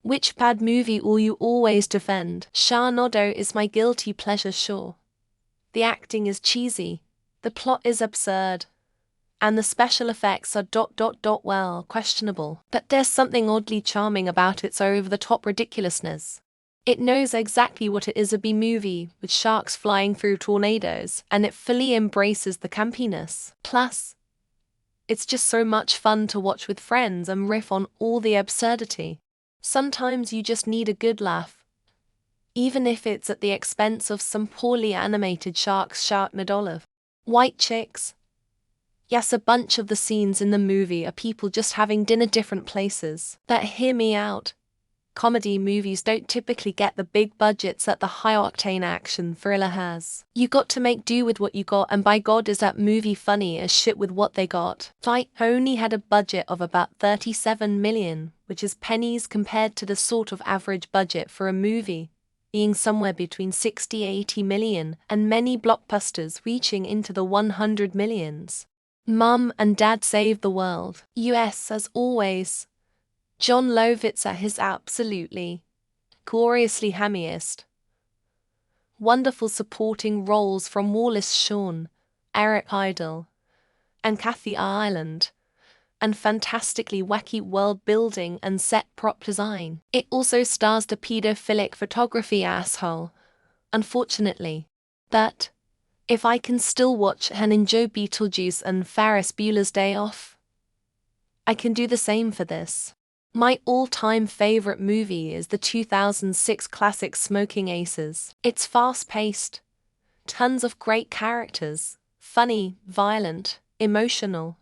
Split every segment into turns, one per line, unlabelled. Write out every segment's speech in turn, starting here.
Which bad movie will you always defend? Sharknado is my guilty pleasure, sure. The acting is cheesy, the plot is absurd, and the special effects are well, questionable. But there's something oddly charming about its over-the-top ridiculousness. It knows exactly what it is, a B-movie, with sharks flying through tornadoes, and it fully embraces the campiness. Plus, it's just so much fun to watch with friends and riff on all the absurdity. Sometimes you just need a good laugh, even if it's at the expense of some poorly animated sharknado. White chicks. Yes, a bunch of the scenes in the movie are people just having dinner different places. But hear me out. Comedy movies don't typically get the big budgets that the high-octane action thriller has. You got to make do with what you got, and by God is that movie funny as shit with what they got. Fight only had a budget of about 37 million, which is pennies compared to the sort of average budget for a movie being somewhere between 60–80 million, and many blockbusters reaching into the 100 millions. Mum and Dad saved the world. US, as always. John Lovitz at his absolutely gloriously hammiest. Wonderful supporting roles from Wallace Shawn, Eric Idle, and Kathy Ireland, and fantastically wacky world building and set prop design. It also stars the pedophilic photography asshole, unfortunately. But if I can still watch and enjoy Beetlejuice and Ferris Bueller's Day Off, I can do the same for this. My all-time favorite movie is the 2006 classic Smoking Aces. It's fast-paced, tons of great characters, funny, violent, emotional,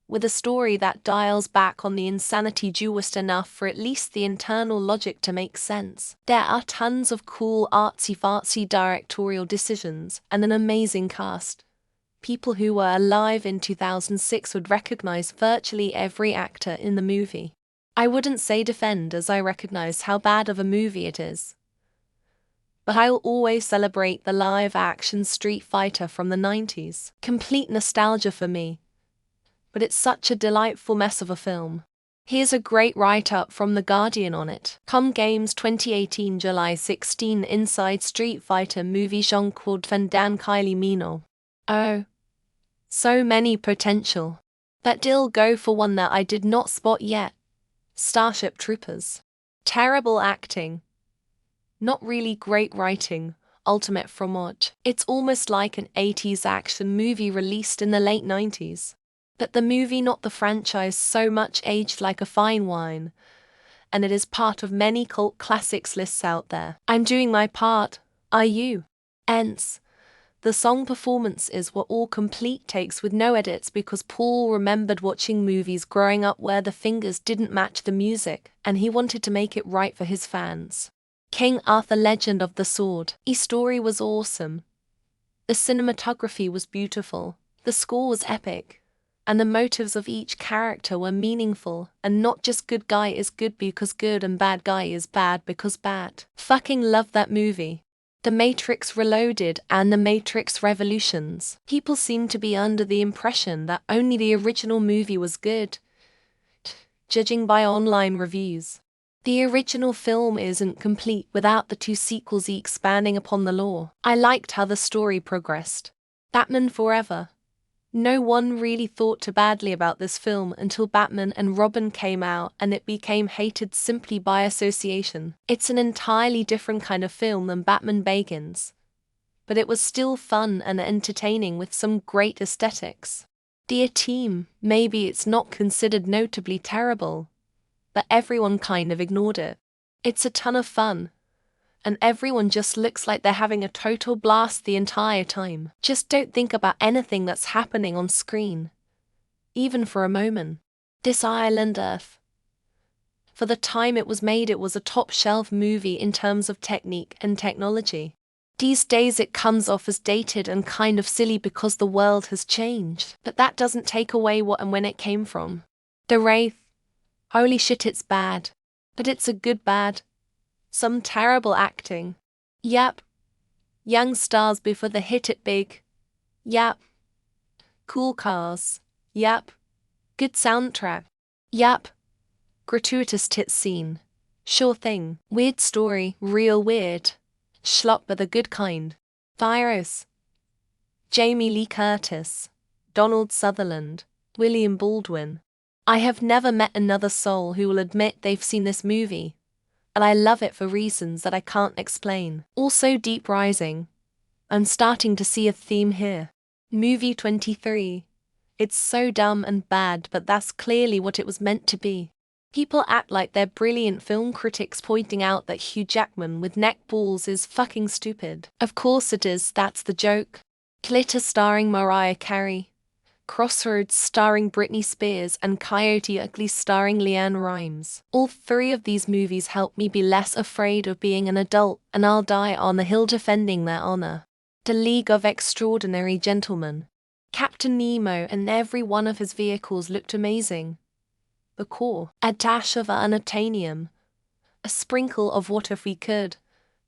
with a story that dials back on the insanity just enough for at least the internal logic to make sense. There are tons of cool artsy-fartsy directorial decisions and an amazing cast. People who were alive in 2006 would recognize virtually every actor in the movie. I wouldn't say defend, as I recognize how bad of a movie it is. But I'll always celebrate the live-action Street Fighter from the 90s. Complete nostalgia for me. But it's such a delightful mess of a film. Here's a great write-up from The Guardian on it. Games 2018 July 16 Inside Street Fighter movie Jean-Claude Van Damme Kylie Minogue. Oh. So many potential. But I'll go for one that I did not spot yet. Starship Troopers. Terrible acting. Not really great writing, ultimate fromage. It's almost like an 80s action movie released in the late 90s. But the movie, not the franchise, so much aged like a fine wine, and it is part of many cult classics lists out there. I'm doing my part, are you? Hence, the song performances were all complete takes with no edits because Paul remembered watching movies growing up where the fingers didn't match the music, and he wanted to make it right for his fans. King Arthur Legend of the Sword. The story was awesome. The cinematography was beautiful. The score was epic. And the motives of each character were meaningful, and not just good guy is good because good and bad guy is bad because bad. Fucking love that movie. The Matrix Reloaded and The Matrix Revolutions. People seem to be under the impression that only the original movie was good, judging by online reviews. The original film isn't complete without the two sequels expanding upon the lore. I liked how the story progressed. Batman Forever. No one really thought too badly about this film until Batman and Robin came out and it became hated simply by association. It's an entirely different kind of film than Batman Begins, but it was still fun and entertaining with some great aesthetics. Dear Team, maybe it's not considered notably terrible, but everyone kind of ignored it. It's a ton of fun, and everyone just looks like they're having a total blast the entire time. Just don't think about anything that's happening on screen, even for a moment. This Island Earth. For the time it was made, it was a top-shelf movie in terms of technique and technology. These days it comes off as dated and kind of silly because the world has changed, but that doesn't take away what and when it came from. The Wraith. Holy shit, it's bad. But it's a good bad. Some terrible acting. Yep. Young stars before they hit it big. Yep. Cool cars. Yep. Good soundtrack. Yep. Gratuitous tit scene. Sure thing. Weird story, real weird. Schlock but the good kind. Virus. Jamie Lee Curtis. Donald Sutherland. William Baldwin. I have never met another soul who will admit they've seen this movie, and I love it for reasons that I can't explain. Also deep rising. I'm starting to see a theme here. Movie 23. It's so dumb and bad, but that's clearly what it was meant to be. People act like they're brilliant film critics pointing out that Hugh Jackman with neck balls is fucking stupid. Of course it is, that's the joke. Glitter starring Mariah Carey. Crossroads starring Britney Spears and Coyote Ugly starring Leanne Rimes. All three of these movies help me be less afraid of being an adult, and I'll die on the hill defending their honor. The League of Extraordinary Gentlemen. Captain Nemo and every one of his vehicles looked amazing. The core, a dash of unobtainium, a sprinkle of what if we could,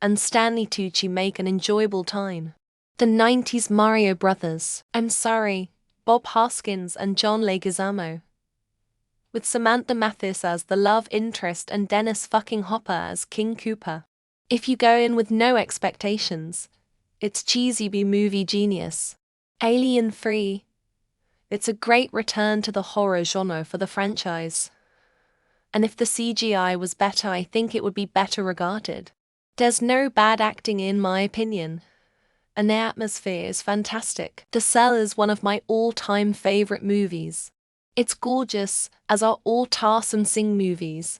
and Stanley Tucci make an enjoyable time. The 90s Mario Brothers. I'm sorry. Bob Hoskins and John Leguizamo. With Samantha Mathis as the love interest and Dennis fucking Hopper as King Koopa. If you go in with no expectations, it's cheesy B-movie genius. Alien 3. It's a great return to the horror genre for the franchise. And if the CGI was better, I think it would be better regarded. There's no bad acting in my opinion. And the atmosphere is fantastic. The Cell is one of my all-time favorite movies. It's gorgeous, as are all Tarsem Singh movies.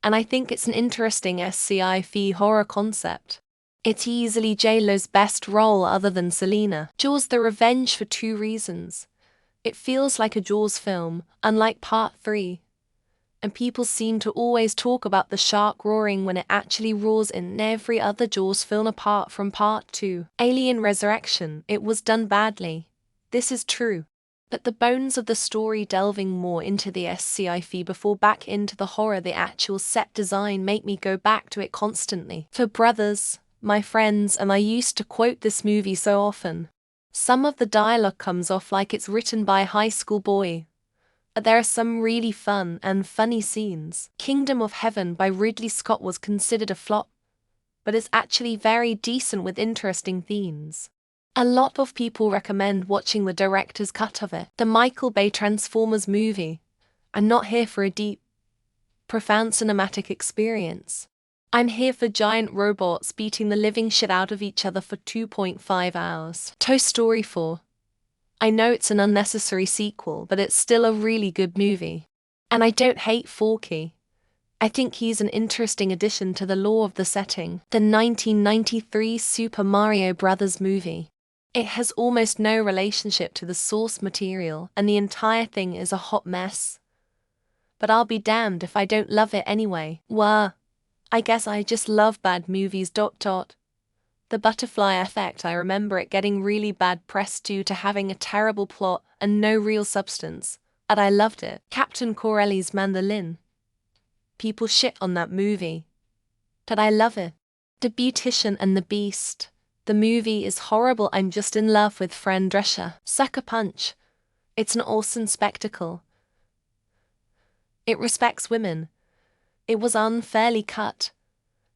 And I think it's an interesting sci-fi horror concept. It's easily J-Lo's best role other than Selena. Jaws the Revenge for two reasons. It feels like a Jaws film, unlike Part 3. And people seem to always talk about the shark roaring when it actually roars in every other Jaws film apart from Part 2. Alien Resurrection, it was done badly. This is true. But the bones of the story delving more into the sci-fi before back into the horror, the actual set design make me go back to it constantly. For brothers, my friends, and I used to quote this movie so often. Some of the dialogue comes off like it's written by a high school boy. There are some really fun and funny scenes. Kingdom of Heaven by Ridley Scott was considered a flop, but it's actually very decent with interesting themes. A lot of people recommend watching the director's cut of it. The Michael Bay Transformers movie. I'm not here for a deep, profound cinematic experience. I'm here for giant robots beating the living shit out of each other for 2.5 hours. Toy Story 4. I know it's an unnecessary sequel, but it's still a really good movie. And I don't hate Forky. I think he's an interesting addition to the lore of the setting. The 1993 Super Mario Bros. Movie. It has almost no relationship to the source material, and the entire thing is a hot mess. But I'll be damned if I don't love it anyway. I guess I just love bad movies. The Butterfly Effect, I remember it getting really bad press due to having a terrible plot and no real substance, and I loved it. Captain Corelli's Mandolin. People shit on that movie, but I love it. The Beautician and the Beast. The movie is horrible, I'm just in love with Fran Drescher. Sucker Punch. It's an awesome spectacle. It respects women. It was unfairly cut.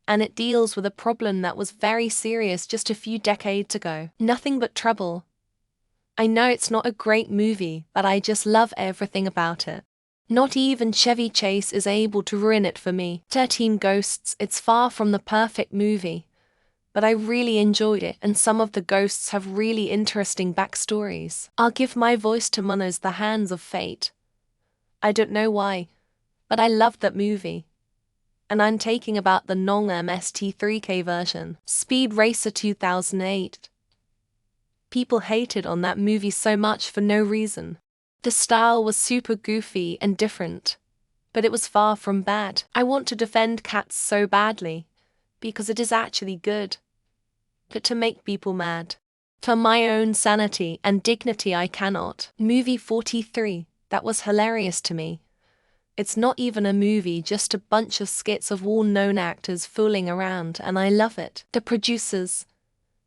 And it deals with a problem that was very serious just a few decades ago. Nothing But Trouble. I know it's not a great movie, but I just love everything about it. Not even Chevy Chase is able to ruin it for me. 13 Ghosts, it's far from the perfect movie, but I really enjoyed it, and some of the ghosts have really interesting backstories. I'll give my voice to Mono's The Hands of Fate. I don't know why, but I loved that movie. And I'm taking about the non-MST3K version. Speed Racer 2008. People hated on that movie so much for no reason. The style was super goofy and different, but it was far from bad. I want to defend Cats so badly, because it is actually good. But to make people mad. For my own sanity and dignity I cannot. Movie 43, that was hilarious to me. It's not even a movie, just a bunch of skits of all known actors fooling around, and I love it. The Producers.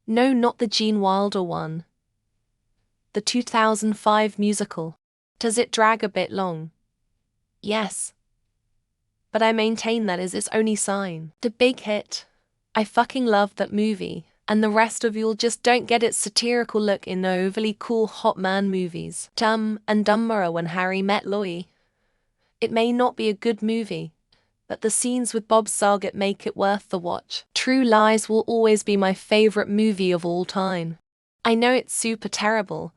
No, not the Gene Wilder one. The 2005 musical. Does it drag a bit long? Yes. but I maintain that is its only sign. The big hit. I fucking love that movie, and the rest of y'all just don't get its satirical look in the overly cool hot man movies. Dumb and Dumberer When Harry Met Loie. It may not be a good movie, but the scenes with Bob Saget make it worth the watch. True Lies will always be my favorite movie of all time. I know it's super terrible,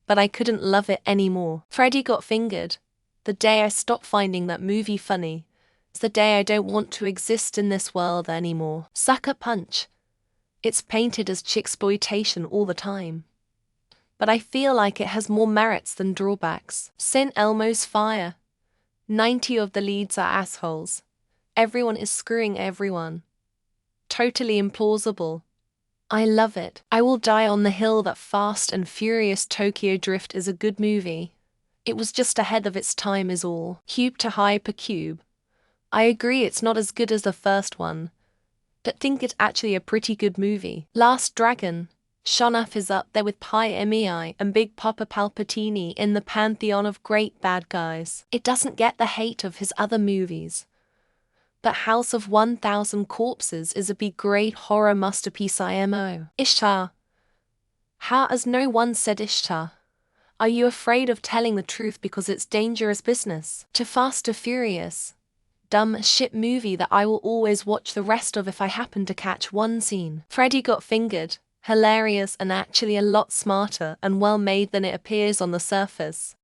but I couldn't love it anymore. Freddy Got Fingered. The day I stop finding that movie funny is the day I don't want to exist in this world anymore. Sucker Punch. It's painted as chicksploitation all the time, but I feel like it has more merits than drawbacks. St. Elmo's Fire. 90 of the leads are assholes. Everyone is screwing everyone. Totally implausible. I love it. I will die on the hill that Fast and Furious Tokyo Drift is a good movie. It was just ahead of its time is all. Cube to Hypercube. I agree it's not as good as the first one, but think it's actually a pretty good movie. Last Dragon. Shonuff is up there with Pi Mei and Big Papa Palpatine in the pantheon of great bad guys. It doesn't get the hate of his other movies, but House of 1000 Corpses is a big great horror masterpiece IMO. Ishtar. How has no one said Ishtar? Are you afraid of telling the truth because it's dangerous business? To Fast and Furious. Dumb as shit movie that I will always watch the rest of if I happen to catch one scene. Freddy Got Fingered. Hilarious and actually a lot smarter and well made than it appears on the surface.